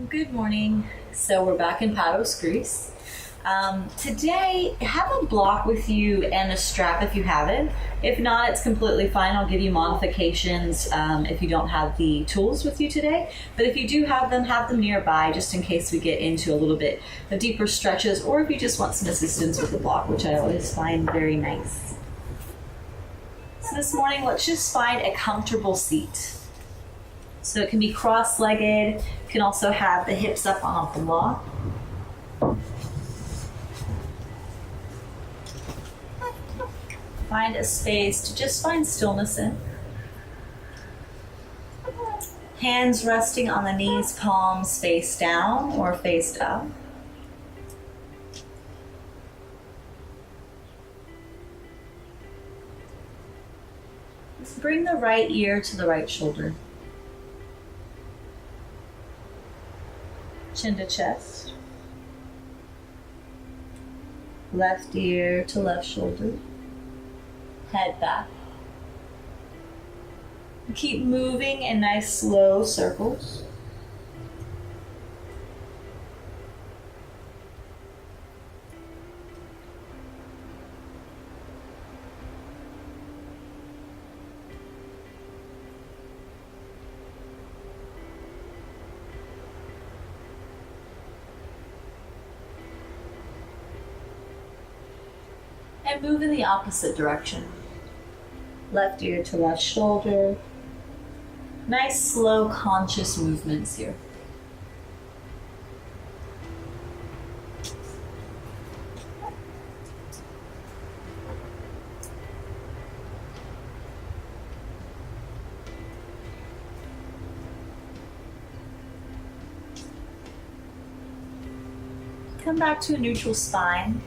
Good morning. So we're back in Paros, Greece. Today, have a block with you and a strap if you have it. If not, it's completely fine. I'll give you modifications if you don't have the tools with you today. But if you do have them nearby just in case we get into a little bit of deeper stretches, or if you just want some assistance with the block, which I always find very nice. So this morning, let's just find a comfortable seat. So it can be cross-legged. You can also have the hips up on a block. Find a space to just find stillness in. Hands resting on the knees, palms face down or face up. Just bring the right ear to the right shoulder. Chin to chest. Left ear to left shoulder. Head back. Keep moving in nice slow circles. And move in the opposite direction. Left ear to left shoulder. Nice, slow, conscious movements here. Come back to a neutral spine.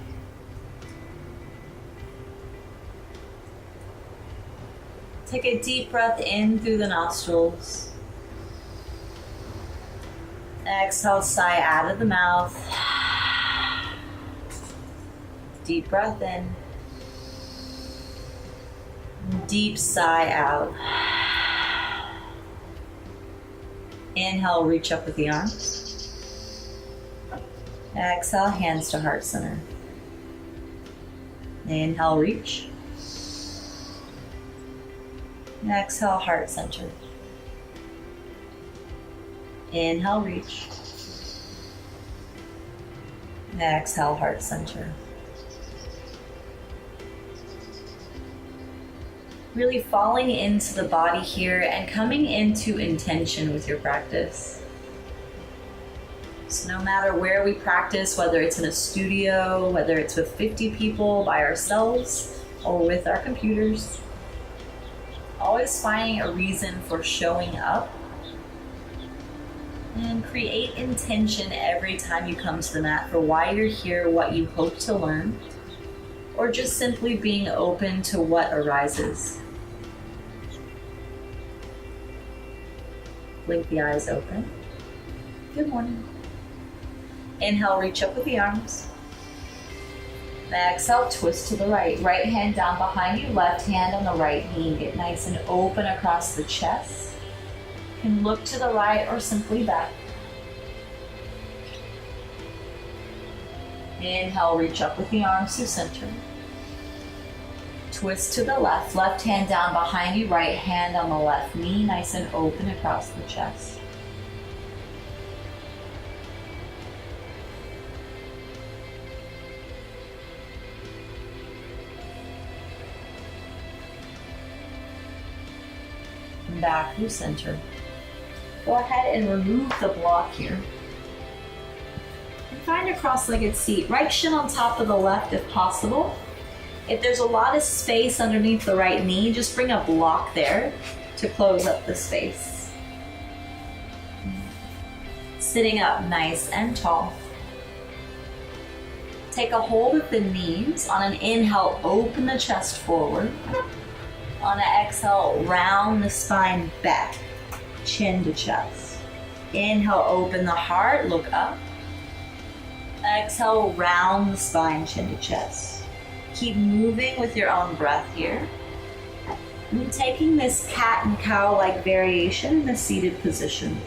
Take a deep breath in through the nostrils. Exhale, sigh out of the mouth. Deep breath in. Deep sigh out. Inhale, reach up with the arms. Exhale, hands to heart center. Inhale, reach. Exhale, heart center. Inhale, reach. Exhale, heart center. Really falling into the body here and coming into intention with your practice. So no matter where we practice, whether it's in a studio, whether it's with 50 people by ourselves, or with our computers, always finding a reason for showing up, and create intention every time you come to the mat for why you're here, what you hope to learn, or just simply being open to what arises. Blink the eyes open. Good morning. Inhale, reach up with the arms. Exhale, twist to the right. Right hand down behind you, left hand on the right knee. Get nice and open across the chest. You can look to the right or simply back. Inhale, reach up with the arms to center. Twist to the left. Left hand down behind you, right hand on the left knee. Nice and open across the chest. Back through center. Go ahead and remove the block here. And find a cross-legged seat. Right shin on top of the left if possible. If there's a lot of space underneath the right knee, just bring a block there to close up the space. Sitting up nice and tall. Take a hold of the knees. On an inhale, open the chest forward. On an exhale, round the spine back, chin to chest. Inhale, open the heart, look up. Exhale, round the spine, chin to chest. Keep moving with your own breath here. And taking this cat and cow-like variation in the seated position.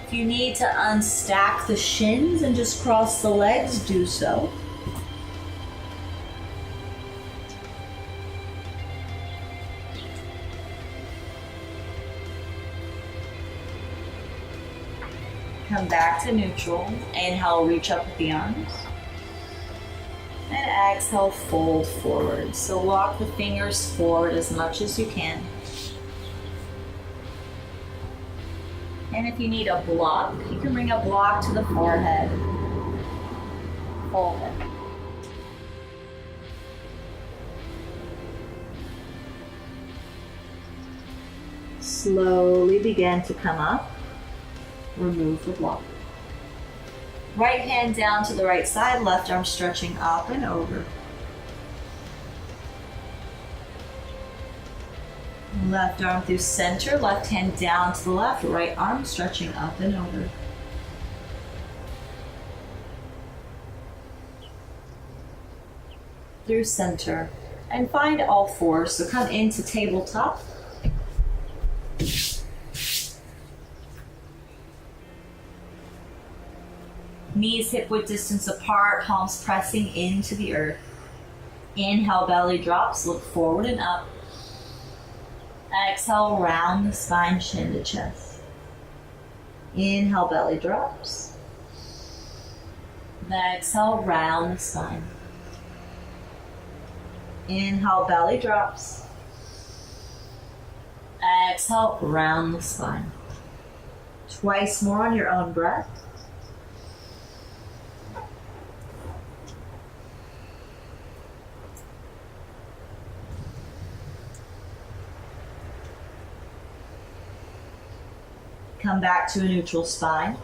If you need to unstack the shins and just cross the legs, do so. Come back to neutral. Inhale, reach up with the arms. And exhale, fold forward. So walk the fingers forward as much as you can. And if you need a block, you can bring a block to the forehead. Fold it. Slowly begin to come up. Remove the block. Right hand down to the right side, left arm stretching up and over. Left arm through center, left hand down to the left, right arm stretching up and over. Through center. And find all fours, so come into tabletop. Knees hip-width distance apart, palms pressing into the earth. Inhale, belly drops, look forward and up. Exhale, round the spine, chin to chest. Inhale, belly drops. Exhale, round the spine. Inhale, belly drops. Exhale, round the spine. Twice more on your own breath. Come back to a neutral spine.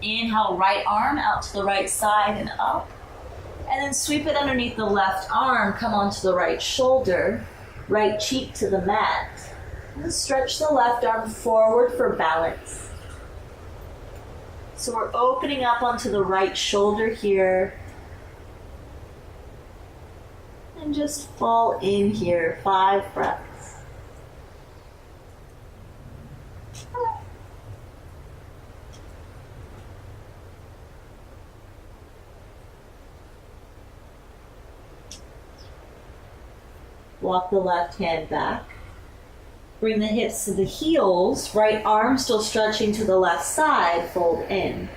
Inhale, right arm out to the right side and up. And then sweep it underneath the left arm. Come onto the right shoulder. Right cheek to the mat. And stretch the left arm forward for balance. So we're opening up onto the right shoulder here. And just fall in here. 5 breaths. Walk the left hand back. Bring the hips to the heels. Right arm still stretching to the left side. Fold in.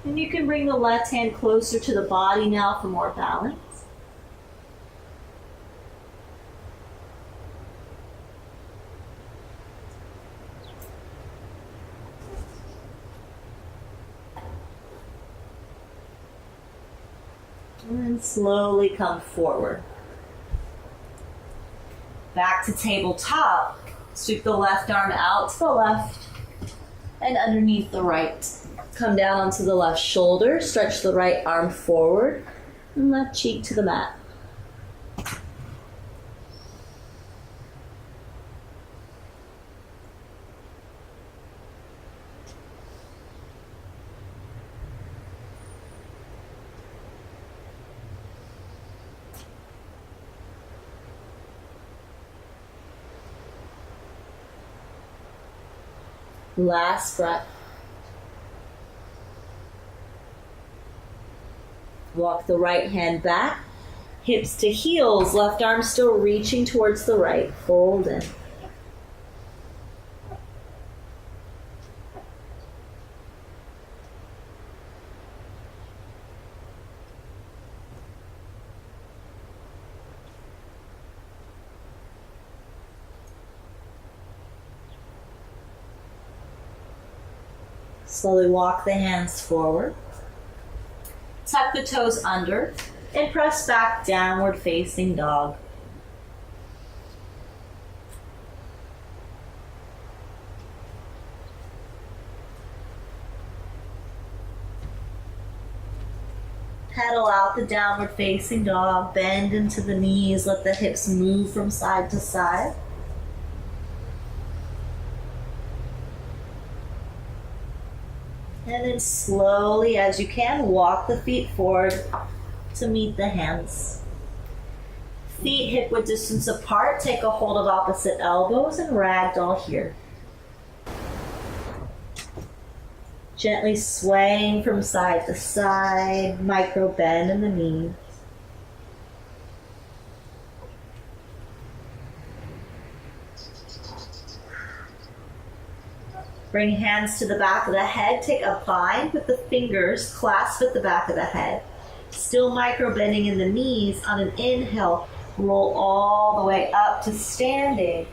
And you can bring the left hand closer to the body now for more balance. And then slowly come forward. Back to tabletop. Sweep the left arm out to the left and underneath the right. Come down onto the left shoulder. Stretch the right arm forward and left cheek to the mat. Last breath. Walk the right hand back, hips to heels, left arm still reaching towards the right. Fold in. Slowly walk the hands forward. Tuck the toes under and press back, downward facing dog. Pedal out the downward facing dog, bend into the knees, let the hips move from side to side. And then slowly, as you can, walk the feet forward to meet the hands. Feet hip-width distance apart. Take a hold of opposite elbows and ragdoll here. Gently swaying from side to side, micro bend in the knees. Bring hands to the back of the head. Take a bind with the fingers, clasp at the back of the head. Still micro bending in the knees. On an inhale, roll all the way up to standing.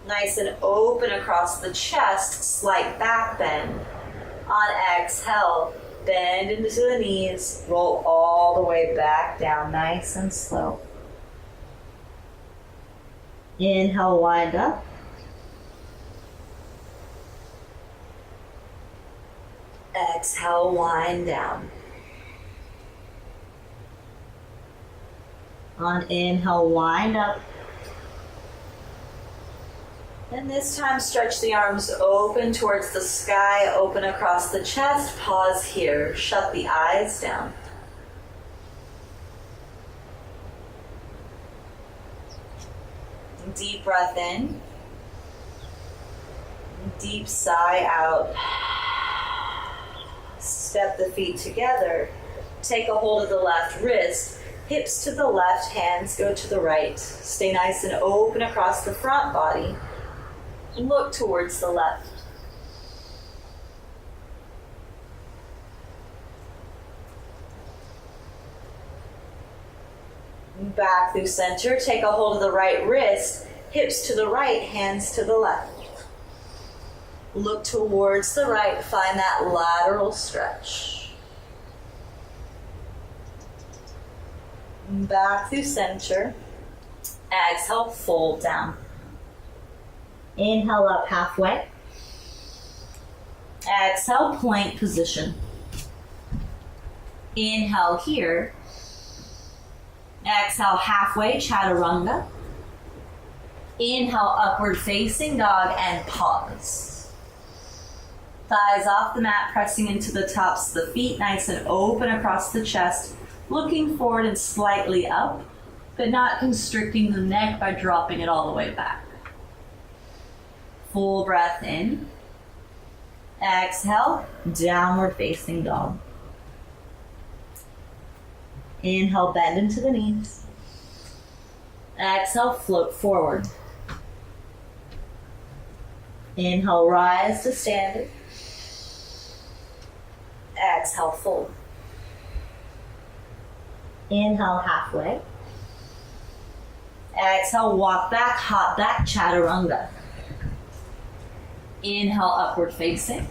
Nice and open across the chest, slight back bend. On exhale, bend into the knees, roll all the way back down, nice and slow. Inhale, wind up. Exhale, wind down. On inhale, wind up. And this time, stretch the arms open towards the sky, open across the chest. Pause here. Shut the eyes down. Deep breath in. Deep sigh out. Step the feet together. Take a hold of the left wrist. Hips to the left, hands go to the right. Stay nice and open across the front body. Look towards the left. Back through center. Take a hold of the right wrist. Hips to the right, hands to the left. Look towards the right. Find that lateral stretch. Back through center. Exhale, fold down. Inhale up halfway. Exhale, plank position. Inhale here. Exhale, halfway, chaturanga. Inhale, upward facing dog, and pause. Thighs off the mat, pressing into the tops of the feet, nice and open across the chest, looking forward and slightly up, but not constricting the neck by dropping it all the way back. Full breath in. Exhale, downward facing dog. Inhale, bend into the knees. Exhale, float forward. Inhale, rise to standing. Exhale, fold. Inhale, halfway. Exhale, walk back, hop back, chaturanga. Inhale, upward facing.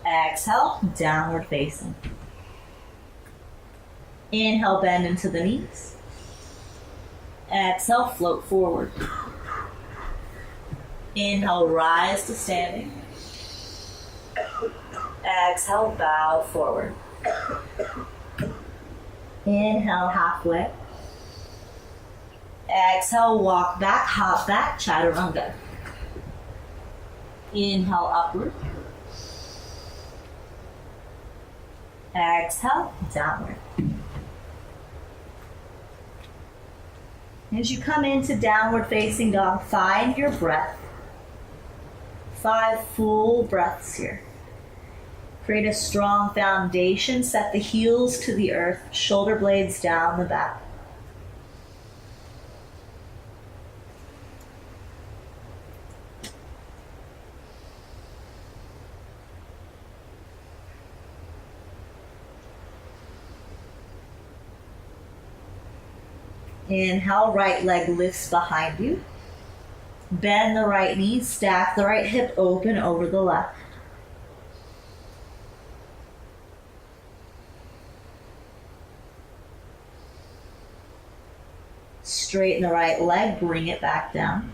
Exhale, downward facing. Inhale, bend into the knees. Exhale, float forward. Inhale, rise to standing. Exhale, bow forward. Inhale, halfway. Exhale, walk back, hop back, chaturanga. Inhale, upward. Exhale, downward. As you come into downward facing dog, find your breath. 5 full breaths here. Create a strong foundation. Set the heels to the earth, shoulder blades down the back. Inhale, right leg lifts behind you. Bend the right knee, stack the right hip open over the left. Straighten the right leg, bring it back down.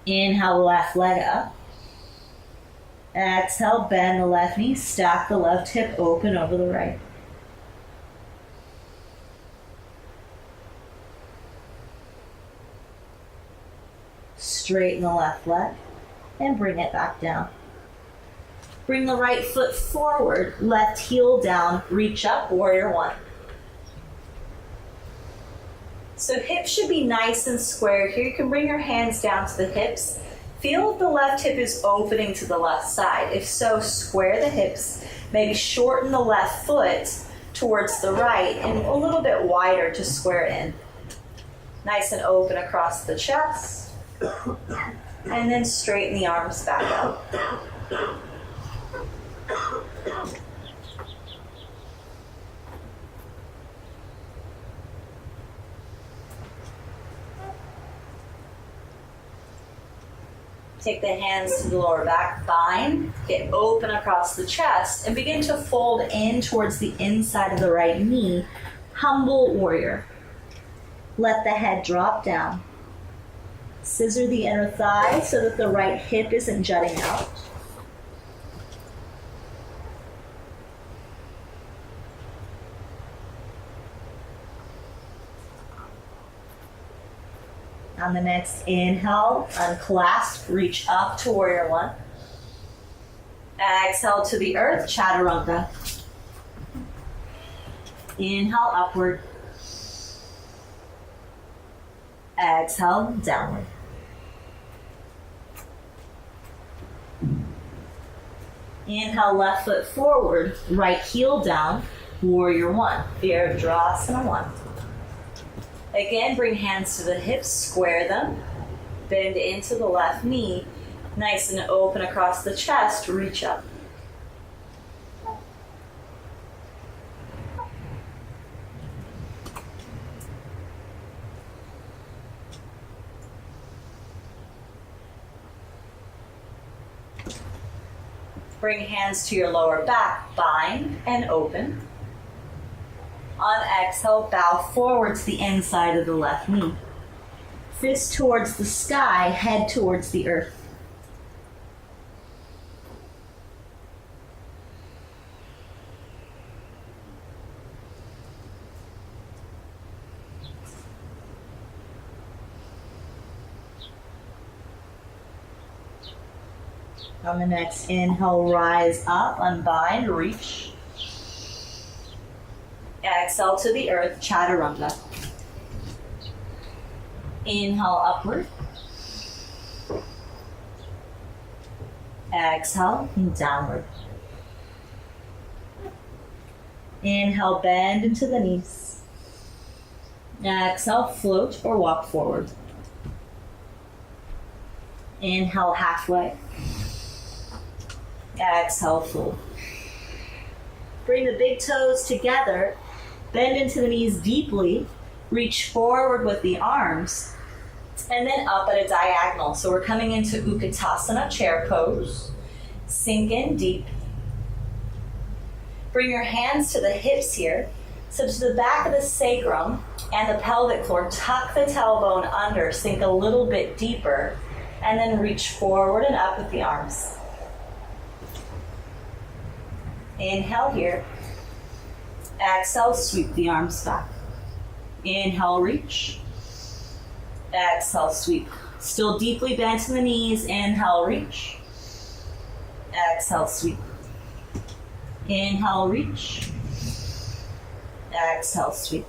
Inhale, left leg up. Exhale, bend the left knee, stack the left hip open over the right. Straighten the left leg and bring it back down. Bring the right foot forward, left heel down, reach up, warrior one. So hips should be nice and square here. You can bring your hands down to the hips. Feel if the left hip is opening to the left side. If so, square the hips, maybe shorten the left foot towards the right and a little bit wider to square in. Nice and open across the chest. And then straighten the arms back up. Take the hands to the lower back, bind, get open across the chest, and begin to fold in towards the inside of the right knee. Humble warrior. Let the head drop down. Scissor the inner thigh so that the right hip isn't jutting out. On the next inhale, unclasp, reach up to warrior one. Exhale to the earth, chaturanga. Inhale, upward. Exhale, downward. Inhale, left foot forward, right heel down, warrior one. Virabhadrasana one. Again, bring hands to the hips, square them, bend into the left knee, nice and open across the chest, reach up. Bring hands to your lower back, bind and open. On exhale, bow forward to the inside of the left knee. Fist towards the sky, head towards the earth. On the next inhale, rise up, unbind, reach. Exhale to the earth, chaturanga. Inhale, upward. Exhale, and downward. Inhale, bend into the knees. Exhale, float or walk forward. Inhale, halfway. Exhale, fold. Bring the big toes together. Bend into the knees deeply, reach forward with the arms, and then up at a diagonal. So we're coming into Utkatasana, chair pose. Sink in deep. Bring your hands to the hips here. So to the back of the sacrum and the pelvic floor, tuck the tailbone under, sink a little bit deeper, and then reach forward and up with the arms. Inhale here. Exhale, sweep the arms back. Inhale, reach. Exhale, sweep. Still deeply bent in the knees. Inhale, reach. Exhale, sweep. Inhale, reach. Exhale, sweep.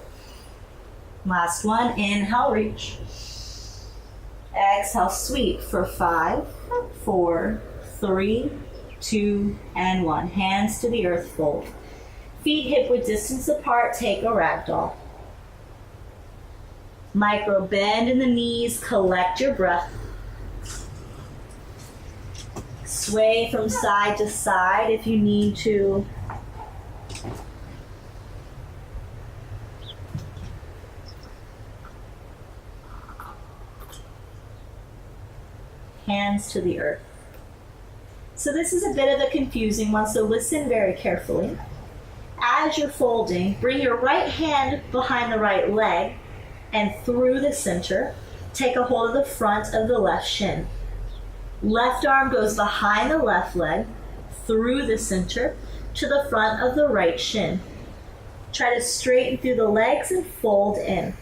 Last one. Inhale, reach. Exhale, sweep for 5, 4, 3, 2, and 1. Hands to the earth, fold. Feet hip width distance apart, take a ragdoll. Micro bend in the knees, collect your breath. Sway from side to side if you need to. Hands to the earth. So this is a bit of a confusing one, so listen very carefully. As you're folding, bring your right hand behind the right leg and through the center. Take a hold of the front of the left shin. Left arm goes behind the left leg, through the center, to the front of the right shin. Try to straighten through the legs and fold in.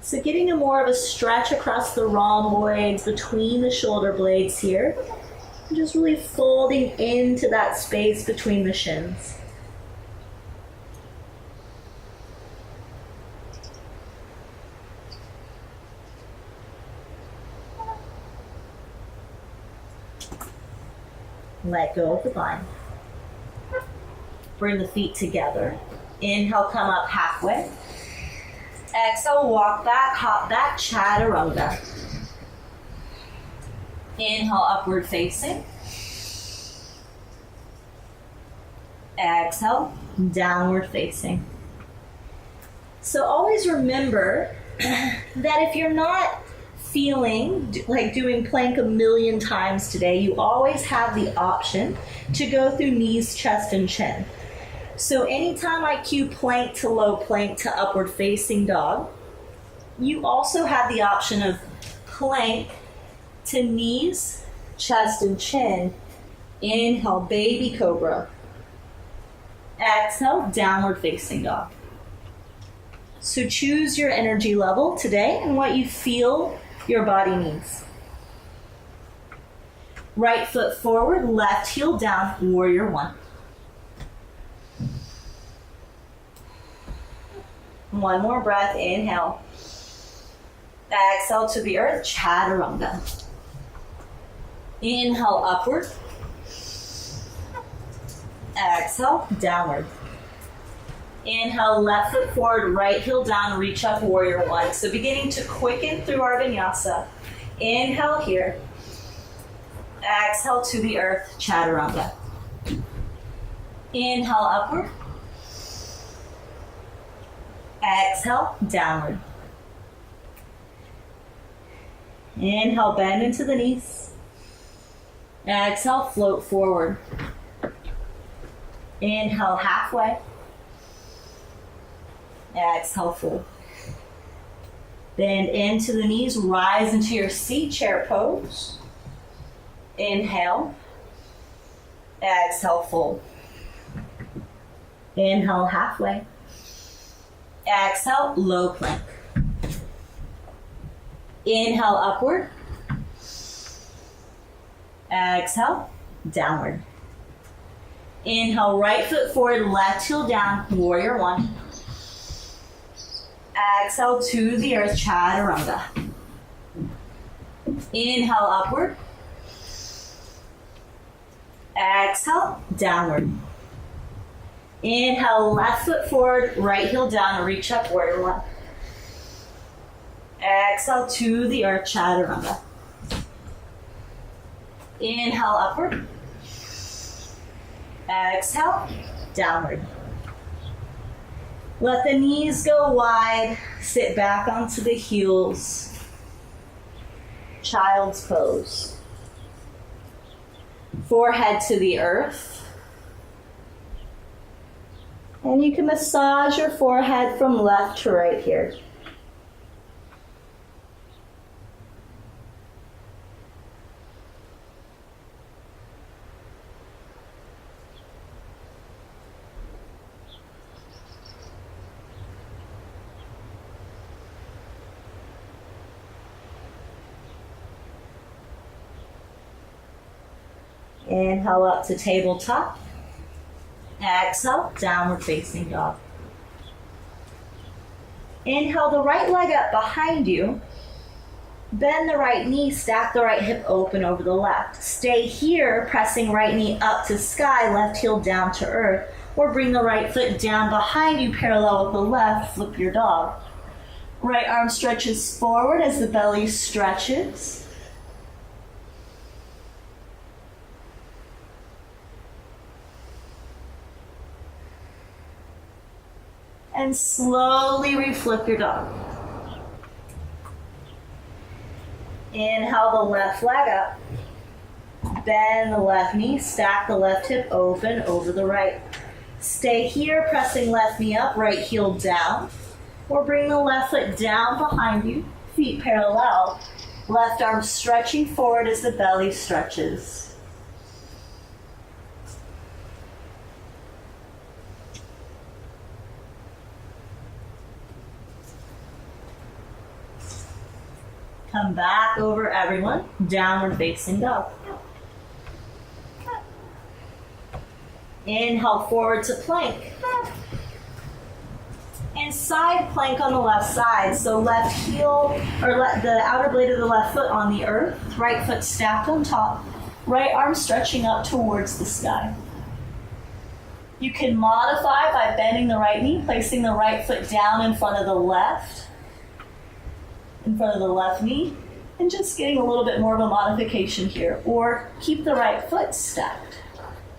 So getting a more of a stretch across the rhomboids between the shoulder blades here. Just really folding into that space between the shins. Let go of the bind. Bring the feet together. Inhale, come up halfway. Exhale, walk back, hop back, chaturanga. Inhale, upward facing. Exhale, downward facing. So always remember that if you're not feeling like doing plank a million times today, you always have the option to go through knees, chest, and chin. So anytime I cue plank to low plank to upward facing dog, you also have the option of plank to knees, chest, and chin. Inhale, baby cobra. Exhale, downward facing dog. So choose your energy level today and what you feel your body needs. Right foot forward, left heel down, warrior one. One more breath, inhale. Exhale to the earth, chaturanga. Inhale, upward. Exhale, downward. Inhale, left foot forward, right heel down, reach up, warrior one. So beginning to quicken through our vinyasa. Inhale here. Exhale to the earth, chaturanga. Inhale, upward. Exhale, downward. Inhale, bend into the knees. Exhale, float forward. Inhale, halfway. Exhale, full. Bend into the knees, rise into your seat chair pose. Inhale. Exhale, full. Inhale, halfway. Exhale, low plank. Inhale, upward. Exhale, downward. Inhale, right foot forward, left heel down, warrior one. Exhale to the earth, chaturanga. Inhale, upward. Exhale, downward. Inhale, left foot forward, right heel down, reach up, warrior one. Exhale to the earth, chaturanga. Inhale, upward. Exhale, downward. Let the knees go wide, sit back onto the heels. Child's pose. Forehead to the earth. And you can massage your forehead from left to right here. Inhale up to tabletop. Exhale, downward facing dog. Inhale the right leg up behind you. Bend the right knee, stack the right hip open over the left. Stay here, pressing right knee up to sky, left heel down to earth. Or bring the right foot down behind you, parallel with the left, flip your dog. Right arm stretches forward as the belly stretches. And slowly reflip your dog. Inhale the left leg up. Bend the left knee, stack the left hip open over the right. Stay here, pressing left knee up, right heel down. Or bring the left foot down behind you, feet parallel. Left arm stretching forward as the belly stretches. Come back over everyone, downward facing dog. Inhale forward to plank. And side plank on the left side. So left heel, or the outer blade of the left foot on the earth, right foot stacked on top. Right arm stretching up towards the sky. You can modify by bending the right knee, placing the right foot down in front of the left knee, and just getting a little bit more of a modification here. Or keep the right foot stacked.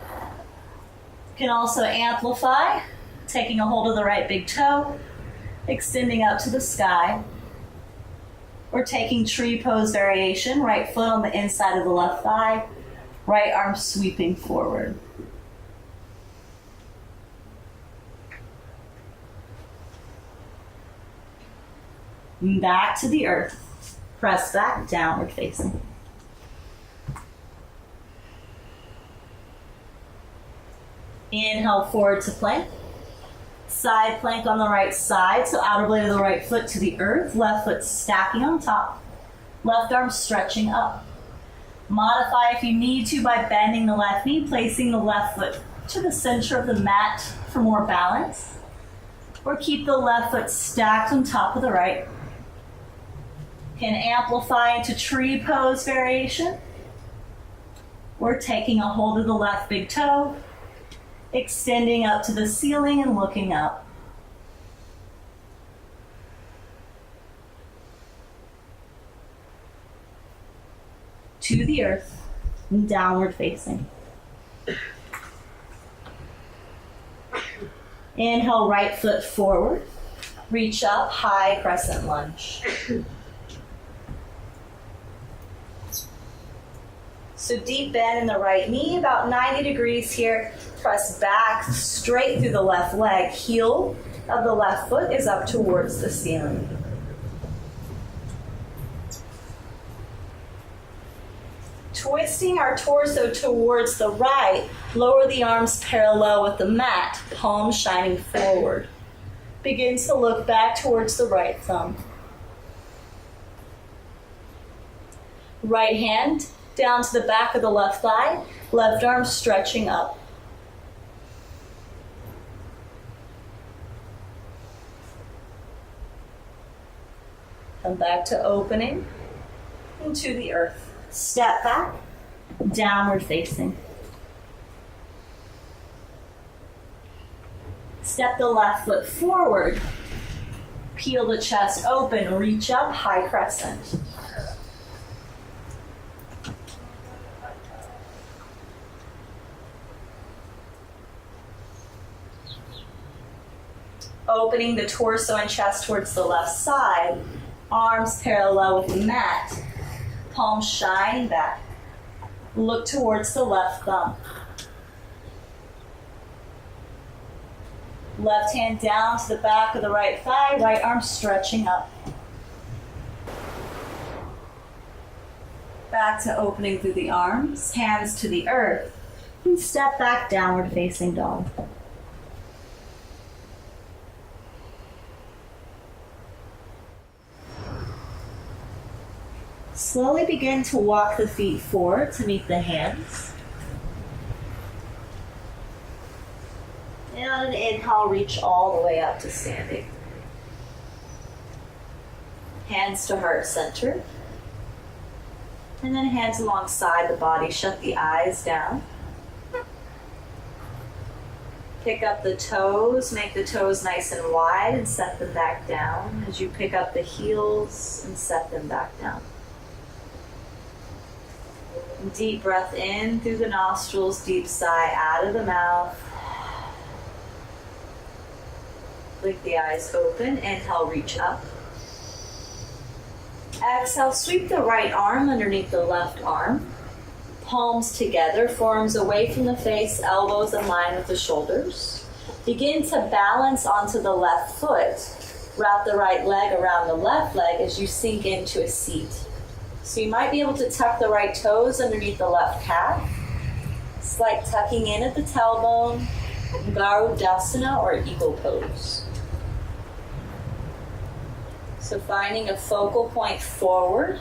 You can also amplify, taking a hold of the right big toe, extending up to the sky, or taking tree pose variation, right foot on the inside of the left thigh, right arm sweeping forward. Back to the earth. Press back, downward facing. Inhale forward to plank. Side plank on the right side, so outer blade of the right foot to the earth, left foot stacking on top, left arm stretching up. Modify if you need to by bending the left knee, placing the left foot to the center of the mat for more balance, or keep the left foot stacked on top of the right. Can amplify into tree pose variation, or taking a hold of the left big toe, extending up to the ceiling and looking up. To the earth, and downward facing. Inhale, right foot forward. Reach up, high crescent lunge. So deep bend in the right knee, about 90 degrees here. Press back straight through the left leg. Heel of the left foot is up towards the ceiling. Twisting our torso towards the right, lower the arms parallel with the mat, palms shining forward. Begin to look back towards the right thumb. Right hand down to the back of the left thigh, left arm stretching up. Come back to opening into the earth. Step back, downward facing. Step the left foot forward. Peel the chest open, reach up, high crescent. Opening the torso and chest towards the left side, arms parallel with the mat, palms shining back. Look towards the left thumb. Left hand down to the back of the right thigh, right arm stretching up. Back to opening through the arms, hands to the earth, and step back, downward facing dog. Slowly begin to walk the feet forward to meet the hands. And on an inhale, reach all the way up to standing. Hands to heart center. And then hands alongside the body. Shut the eyes down. Pick up the toes. Make the toes nice and wide and set them back down as you pick up the heels and set them back down. Deep breath in through the nostrils, deep sigh out of the mouth. Blink the eyes open. Inhale, reach up. Exhale, sweep the right arm underneath the left arm. Palms together, forearms away from the face, elbows in line with the shoulders. Begin to balance onto the left foot. Wrap the right leg around the left leg as you sink into a seat. So you might be able to tuck the right toes underneath the left calf. Slight tucking in at the tailbone, Garudasana or eagle pose. So finding a focal point forward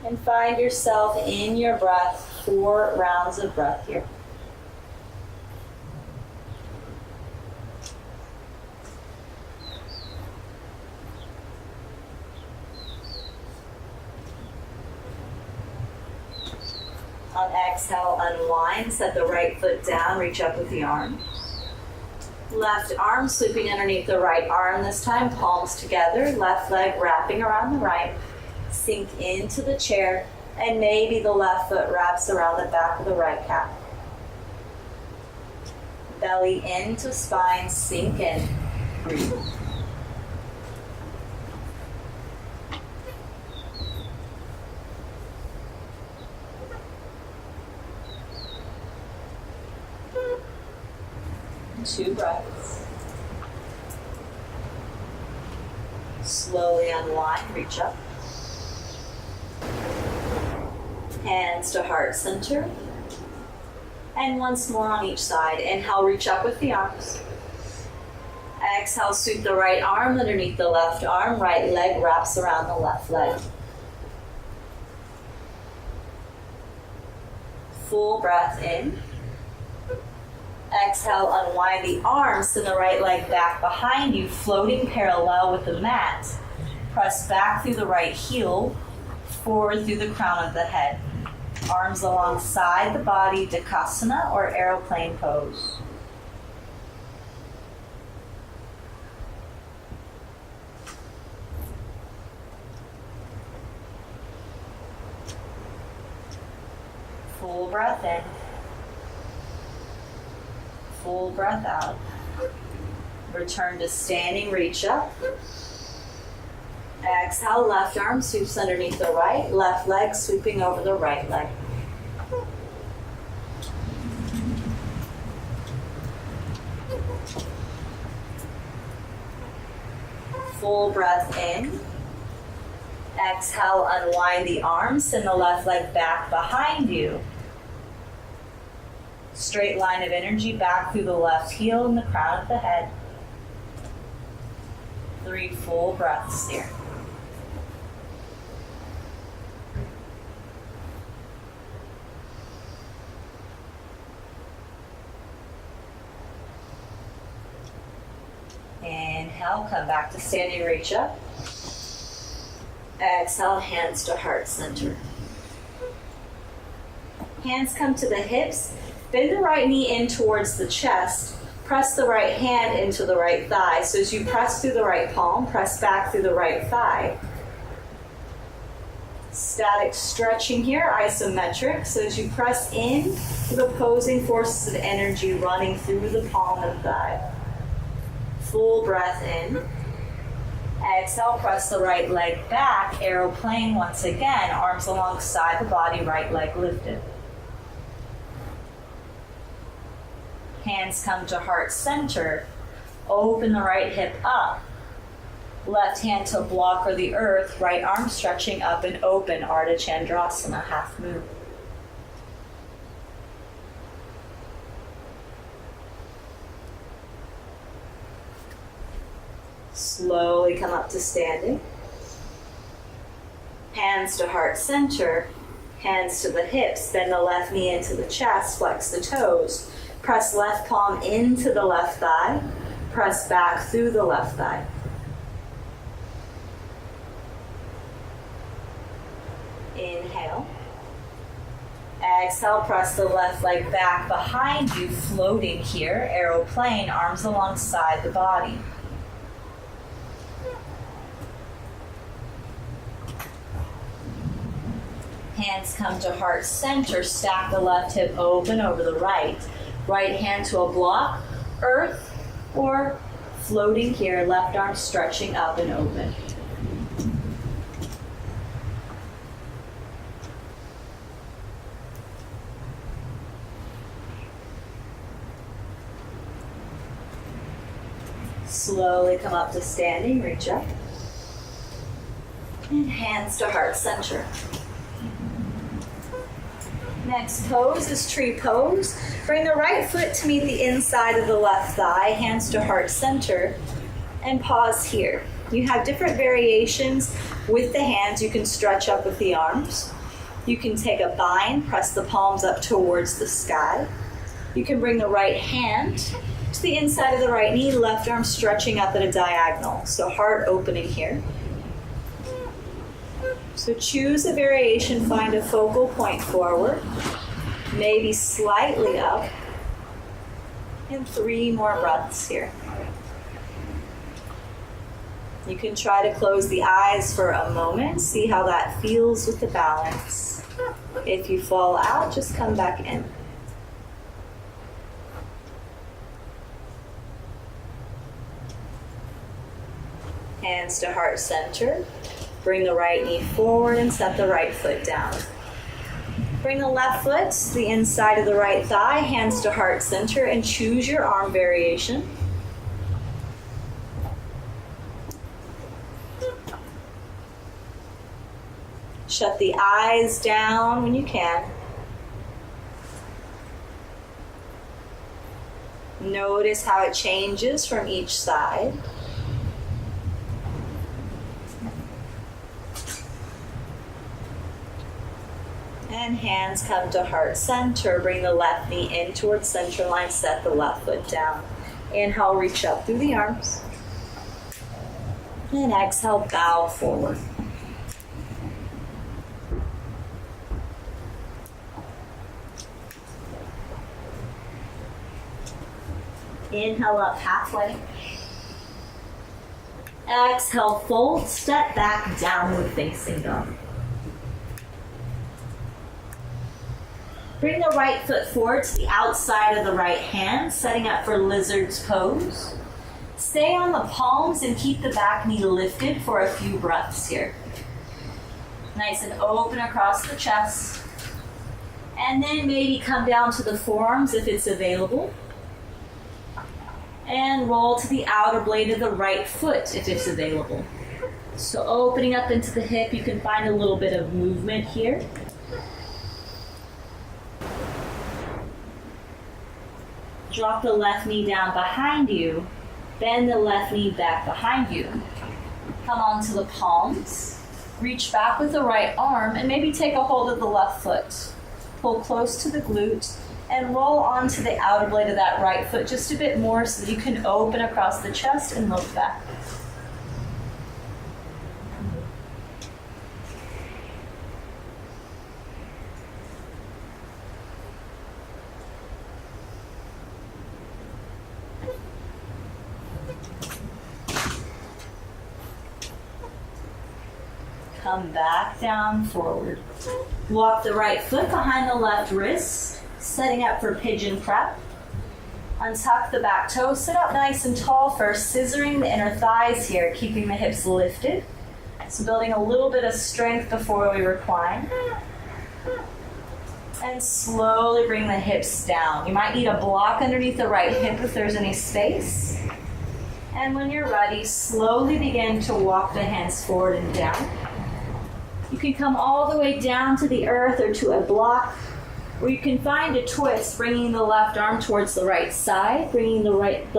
and find yourself in your breath, 4 rounds of breath here. Exhale, unwind, set the right foot down, reach up with the arm. Left arm sweeping underneath the right arm this time, palms together, left leg wrapping around the right. Sink into the chair, and maybe the left foot wraps around the back of the right calf. Belly into spine, sink in, breathe. Two breaths. Slowly unwind, reach up. Hands to heart center. And once more on each side. Inhale, reach up with the arms. Exhale, sweep the right arm underneath the left arm. Right leg wraps around the left leg. Full breath in. Exhale, unwind the arms, send the right leg back behind you, floating parallel with the mat. Press back through the right heel, forward through the crown of the head. Arms alongside the body, Dakasana or aeroplane pose. Full breath in. Full breath out. Return to standing, reach up. Exhale, left arm sweeps underneath the right, left leg sweeping over the right leg. Full breath in. Exhale, unwind the arms, send the left leg back behind you. Straight line of energy back through the left heel and the crown of the head. 3 full breaths here. Inhale, come back to standing, reach up. Exhale, hands to heart center. Hands come to the hips. Bend the right knee in towards the chest. Press the right hand into the right thigh. So as you press through the right palm, press back through the right thigh. Static stretching here, isometric. So as you press in to the opposing forces of energy running through the palm and thigh. Full breath in. Exhale, press the right leg back, aeroplane once again, arms alongside the body, right leg lifted. Hands come to heart center. Open the right hip up. Left hand to block or the earth. Right arm stretching up and open. Ardha Chandrasana, half moon. Slowly come up to standing. Hands to heart center. Hands to the hips. Bend the left knee into the chest. Flex the toes. Press left palm into the left thigh. Press back through the left thigh. Inhale. Exhale, press the left leg back behind you, floating here. Aeroplane, arms alongside the body. Hands come to heart center. Stack the left hip open over the right. Right hand to a block, earth, or floating here, left arm stretching up and open. Slowly come up to standing, reach up. And hands to heart center. Next pose is tree pose. Bring the right foot to meet the inside of the left thigh, hands to heart center, and pause here. You have different variations with the hands. You can stretch up with the arms. You can take a bind, press the palms up towards the sky. You can bring the right hand to the inside of the right knee, left arm stretching up at a diagonal. So heart opening here. So choose a variation, find a focal point forward. maybe slightly up. And 3 more breaths here. You can try to close the eyes for a moment, see how that feels with the balance. If you fall out, just come back in. Hands to heart center. Bring the right knee forward and set the right foot down. Bring the left foot to the inside of the right thigh, hands to heart center, and choose your arm variation. Shut the eyes down when you can. Notice how it changes from each side. And hands come to heart center. Bring the left knee in towards center line. Set the left foot down. Inhale, reach up through the arms. And exhale, bow forward. Inhale up halfway. Exhale, fold, step back, downward facing dog. Bring the right foot forward to the outside of the right hand, setting up for lizard's pose. Stay on the palms and keep the back knee lifted for a few breaths here. Nice and open across the chest. And then maybe come down to the forearms if it's available. And roll to the outer blade of the right foot if it's available. So opening up into the hip, you can find a little bit of movement here. Drop the left knee down behind you. Bend the left knee back behind you. Come onto the palms. Reach back with the right arm and maybe take a hold of the left foot. Pull close to the glute and roll onto the outer blade of that right foot just a bit more so that you can open across the chest and look back. Come back down forward. Walk the right foot behind the left wrist, setting up for pigeon prep. Untuck the back toe, sit up nice and tall first, scissoring the inner thighs here, keeping the hips lifted. So building a little bit of strength before we recline. And slowly bring the hips down. You might need a block underneath the right hip if there's any space. And when you're ready, slowly begin to walk the hands forward and down. You can come all the way down to the earth or to a block, or you can find a twist, bringing the left arm towards the right side, bringing the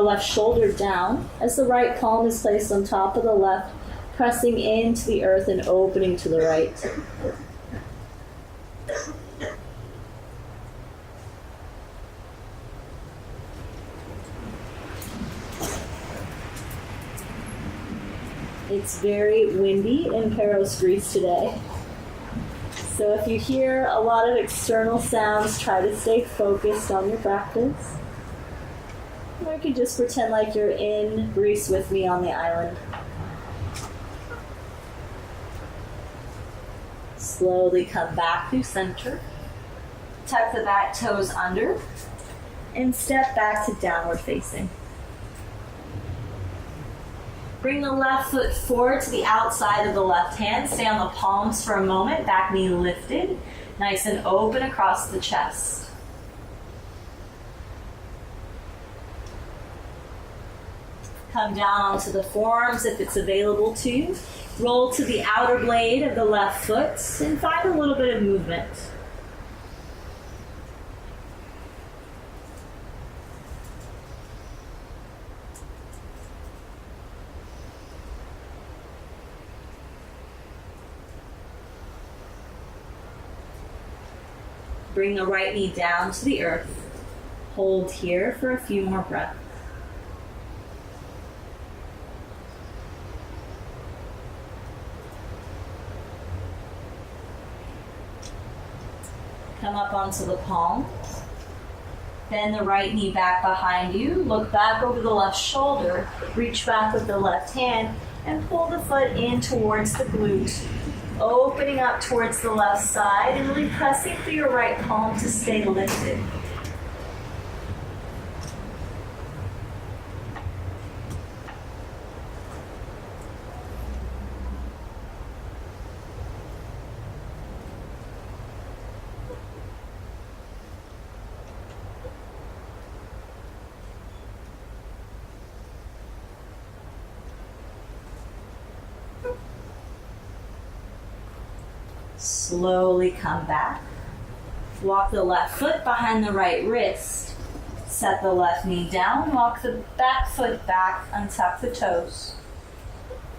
left shoulder down as the right palm is placed on top of the left, pressing into the earth and opening to the right. It's very windy in Paros, Greece today. So if you hear a lot of external sounds, try to stay focused on your practice. Or you can just pretend like you're in Greece with me on the island. Slowly come back through center. Tuck the back toes under. And step back to downward facing. Bring the left foot forward to the outside of the left hand. Stay on the palms for a moment. Back knee lifted. Nice and open across the chest. Come down onto the forearms if it's available to you. Roll to the outer blade of the left foot and find a little bit of movement. Bring the right knee down to the earth. Hold here for a few more breaths. come up onto the palms. Bend the right knee back behind you. Look back over the left shoulder. Reach back with the left hand and pull the foot in towards the glute. Opening up towards the left side and really pressing through your right palm to stay lifted. Slowly come back. Walk the left foot behind the right wrist. Set the left knee down. Walk the back foot back. Untuck the toes.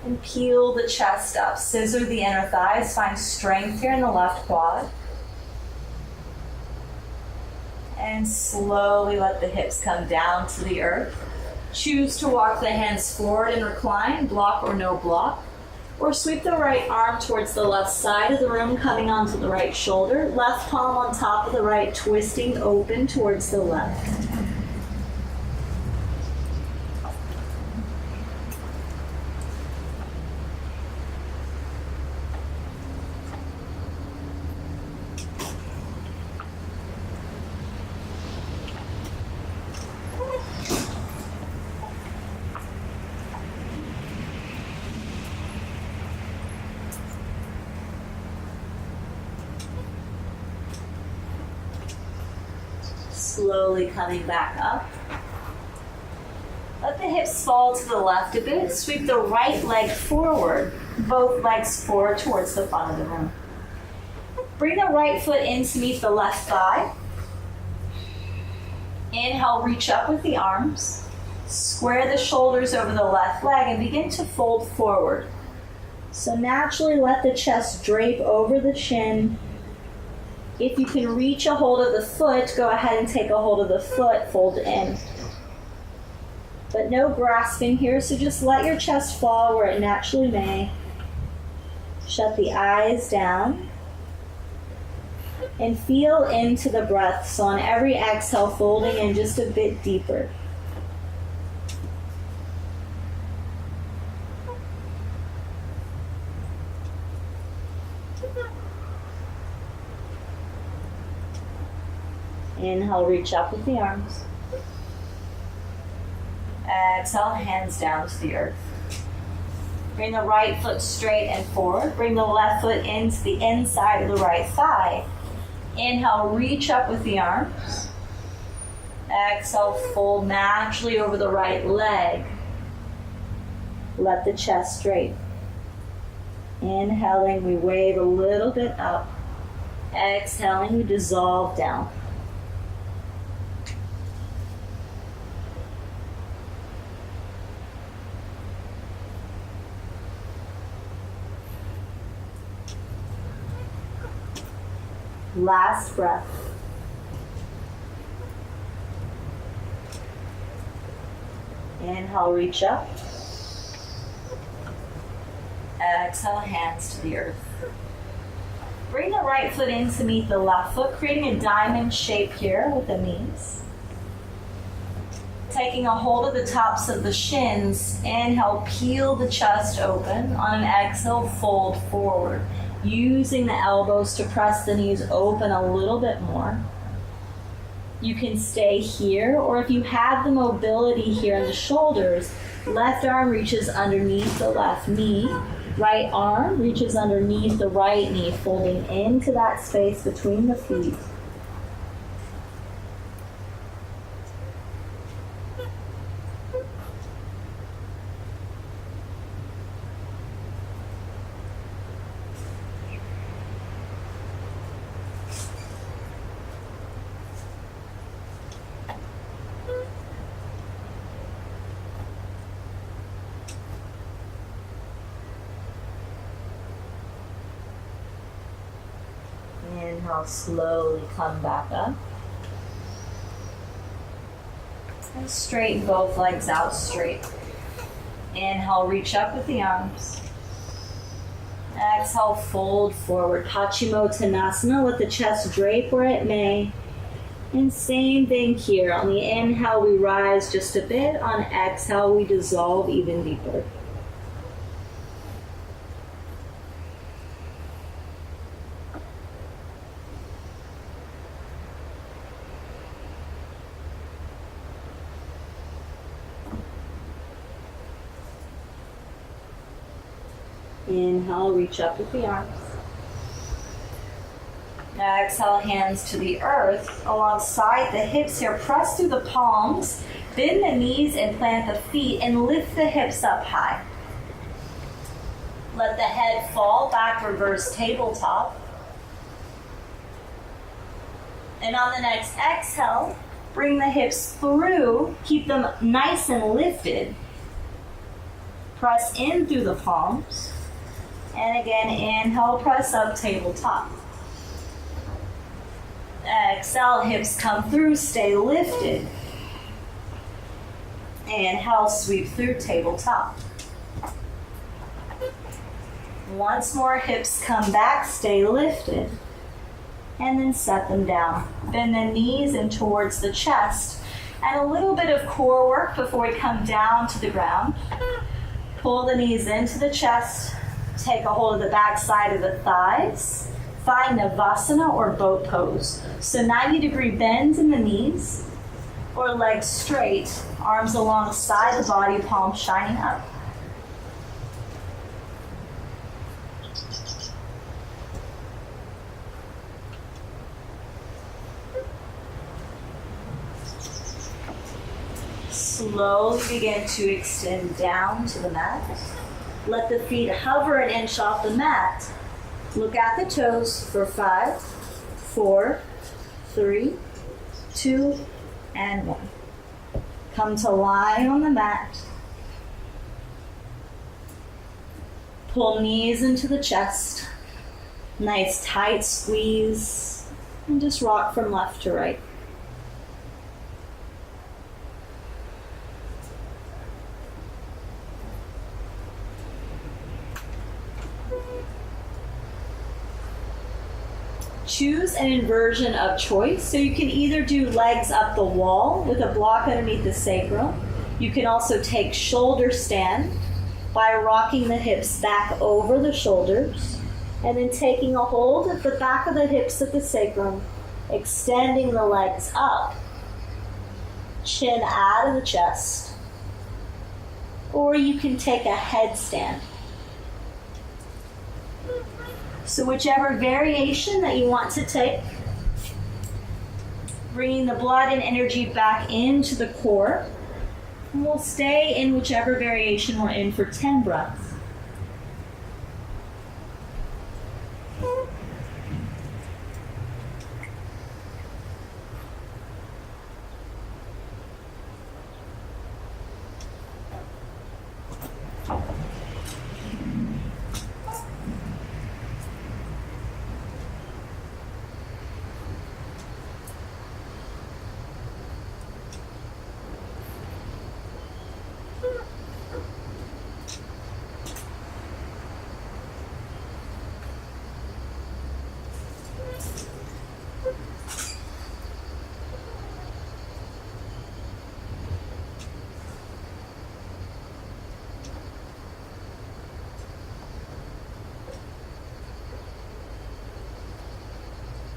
And peel the chest up. Scissor the inner thighs. Find strength here in the left quad. And slowly let the hips come down to the earth. Choose to walk the hands forward and recline, block or no block. Or sweep the right arm towards the left side of the room, coming onto the right shoulder. Left palm on top of the right, twisting open towards the left. Slowly coming back up. Let the hips fall to the left a bit. Sweep the right leg forward, both legs forward towards the front of the room. Bring the right foot in to meet the left thigh. Inhale, reach up with the arms. Square the shoulders over the left leg and begin to fold forward. So naturally let the chest drape over the chin. If you can reach a hold of the foot, go ahead and take a hold of the foot, fold in. But no grasping here, so just let your chest fall where it naturally may. Shut the eyes down. And feel into the breath. So on every exhale, folding in just a bit deeper. Inhale, reach up with the arms. Exhale, hands down to the earth. Bring the right foot straight and forward. Bring the left foot into the inside of the right thigh. Inhale, reach up with the arms. Exhale, fold naturally over the right leg. Let the chest straight. Inhaling, we wave a little bit up. Exhaling, we dissolve down. Last breath. Inhale, reach up. Exhale, hands to the earth. Bring the right foot in to meet the left foot, creating a diamond shape here with the knees. Taking a hold of the tops of the shins, inhale, peel the chest open. On an exhale, fold forward. Using the elbows to press the knees open a little bit more. You can stay here, or if you have the mobility here in the shoulders, left arm reaches underneath the left knee, right arm reaches underneath the right knee, folding into that space between the feet. Inhale, slowly come back up. And straighten both legs out straight. Inhale, reach up with the arms. Exhale, fold forward. Paschimottanasana, let the chest drape where it may. And same thing here. On the inhale, we rise just a bit. On exhale, we dissolve even deeper. Inhale, reach up with the arms. Exhale, hands to the earth. Alongside the hips here, press through the palms, bend the knees and plant the feet, and lift the hips up high. Let the head fall back, reverse tabletop. And on the next exhale, bring the hips through, keep them nice and lifted. Press in through the palms. And again, inhale, press up, tabletop. Exhale, hips come through, stay lifted. Inhale, sweep through, tabletop. Once more, hips come back, stay lifted. And then set them down. Bend the knees in towards the chest. And a little bit of core work before we come down to the ground. Pull the knees into the chest. Take a hold of the back side of the thighs. Find Navasana or boat pose. So 90-degree bends in the knees or legs straight, arms alongside the body, palms shining up. Slowly begin to extend down to the mat. Let the feet hover an inch off the mat. Look at the toes for 5, 4, 3, 2, and 1. Come to lie on the mat. Pull knees into the chest. Nice tight squeeze. And just rock from left to right. Choose an inversion of choice. So you can either do legs up the wall with a block underneath the sacrum. You can also take shoulder stand by rocking the hips back over the shoulders and then taking a hold at the back of the hips at the sacrum, extending the legs up, chin out of the chest. Or you can take a headstand. So whichever variation that you want to take, bringing the blood and energy back into the core. And we'll stay in whichever variation we're in for 10 breaths.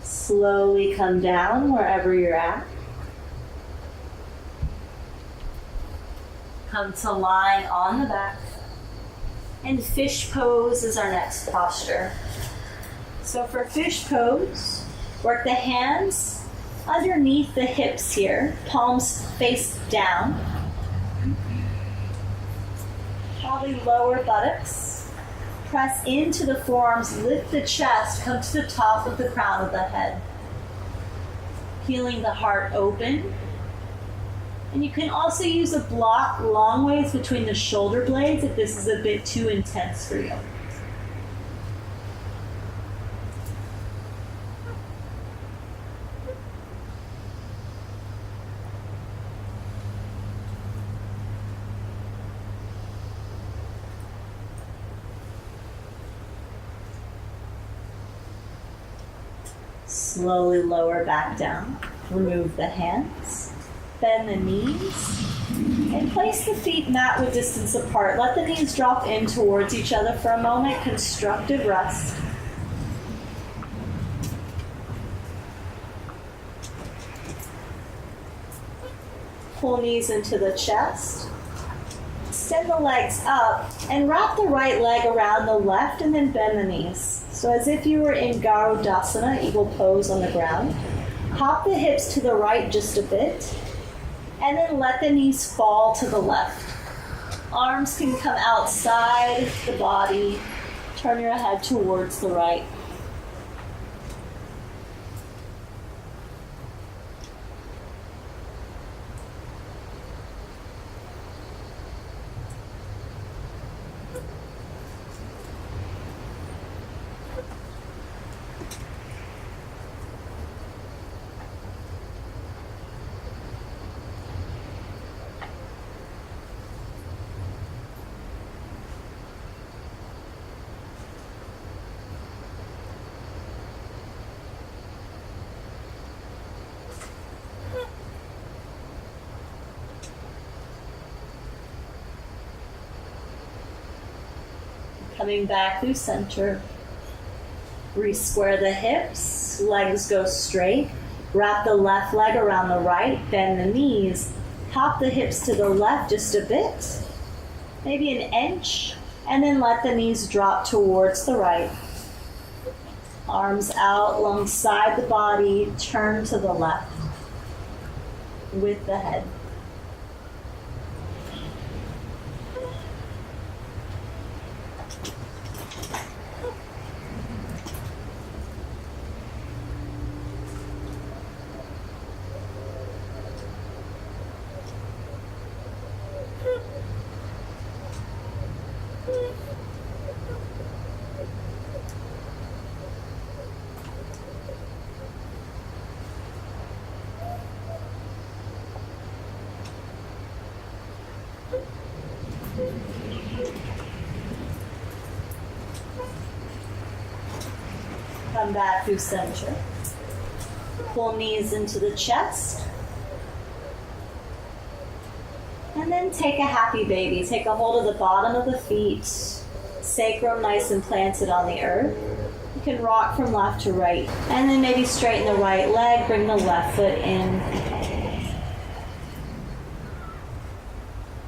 Slowly come down wherever you're at. Come to lie on the back. And fish pose is our next posture. So for fish pose, work the hands underneath the hips here, palms face down. Probably lower buttocks. Press into the forearms, lift the chest, come to the top of the crown of the head. Peeling the heart open. And you can also use a block long ways between the shoulder blades if this is a bit too intense for you. Slowly lower back down. Remove the hands. Bend the knees. And place the feet mat-width distance apart. Let the knees drop in towards each other for a moment. Constructive rest. Pull knees into the chest. Extend the legs up and wrap the right leg around the left and then bend the knees. So as if you were in Garudasana, eagle pose on the ground. Hop the hips to the right just a bit and then let the knees fall to the left. Arms can come outside the body. Turn your head towards the right. Coming back through center. Re-square the hips, legs go straight. Wrap the left leg around the right, bend the knees. Hop the hips to the left just a bit, maybe an inch, and then let the knees drop towards the right. Arms out alongside the body, turn to the left with the head. Come back through center. Pull knees into the chest. And then take a happy baby. Take a hold of the bottom of the feet. Sacrum nice and planted on the earth. You can rock from left to right. And then maybe straighten the right leg. Bring the left foot in.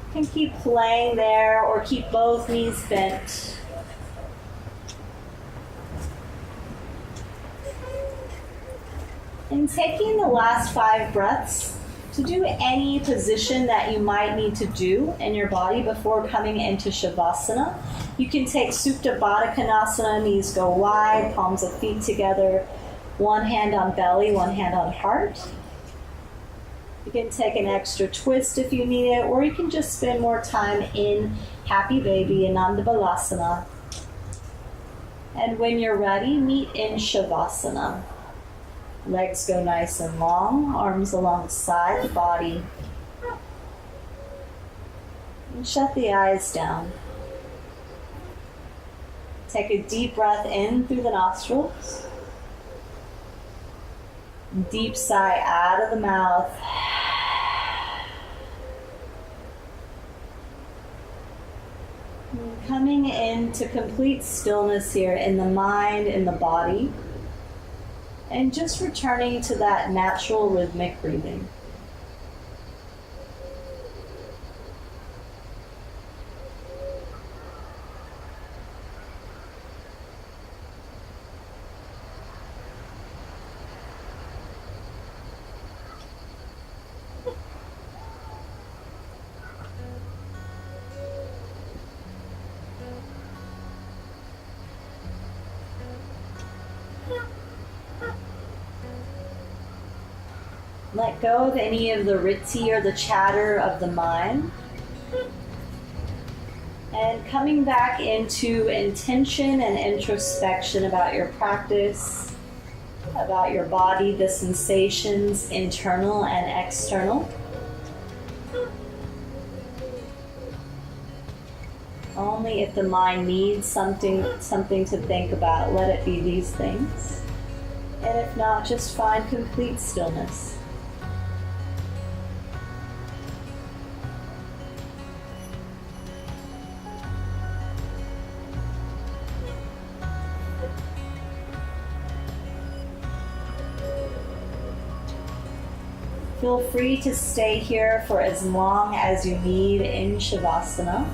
You can keep playing there or keep both knees bent. And taking the last 5 breaths to do any position that you might need to do in your body before coming into Shavasana. You can take Supta Baddha Konasana, knees go wide, palms of feet together, one hand on belly, one hand on heart. You can take an extra twist if you need it, or you can just spend more time in Happy Baby, Ananda Balasana. And when you're ready, meet in Shavasana. Legs go nice and long, arms alongside the body. And shut the eyes down. Take a deep breath in through the nostrils. Deep sigh out of the mouth. And coming into complete stillness here in the mind, in the body. And just returning to that natural rhythmic breathing. Let go of any of the ritzi or the chatter of the mind. And coming back into intention and introspection about your practice, about your body, the sensations, internal and external. Only if the mind needs something to think about, let it be these things. And if not, just find complete stillness. Feel free to stay here for as long as you need in Shavasana.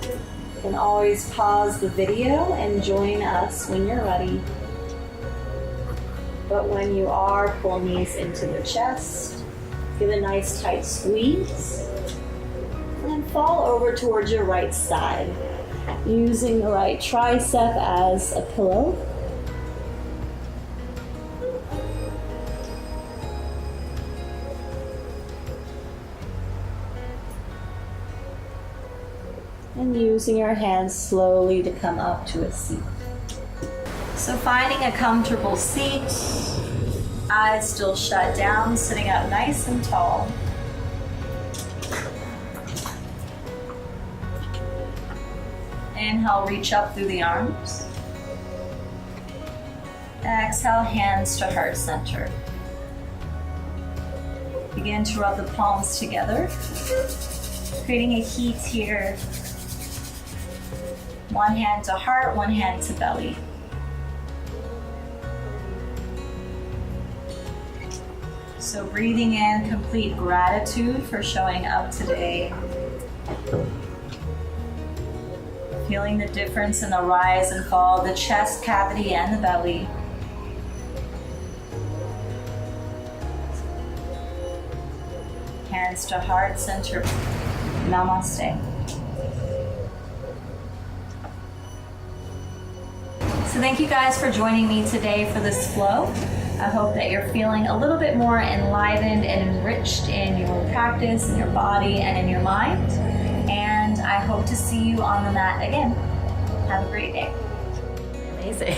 You can always pause the video and join us when you're ready. But when you are, pull knees into the chest, give a nice tight squeeze, and then fall over towards your right side, using the right tricep as a pillow. And using your hands slowly to come up to a seat. So finding a comfortable seat, eyes still shut down, sitting up nice and tall. Inhale, reach up through the arms. Exhale, hands to heart center. Begin to rub the palms together, creating a heat here. One hand to heart, one hand to belly. So breathing in complete gratitude for showing up today. Feeling the difference in the rise and fall of the chest cavity and the belly. Hands to heart center. Namaste. So thank you guys for joining me today for this flow. I hope that you're feeling a little bit more enlivened and enriched in your practice, in your body, and in your mind. And I hope to see you on the mat again. Have a great day. Amazing.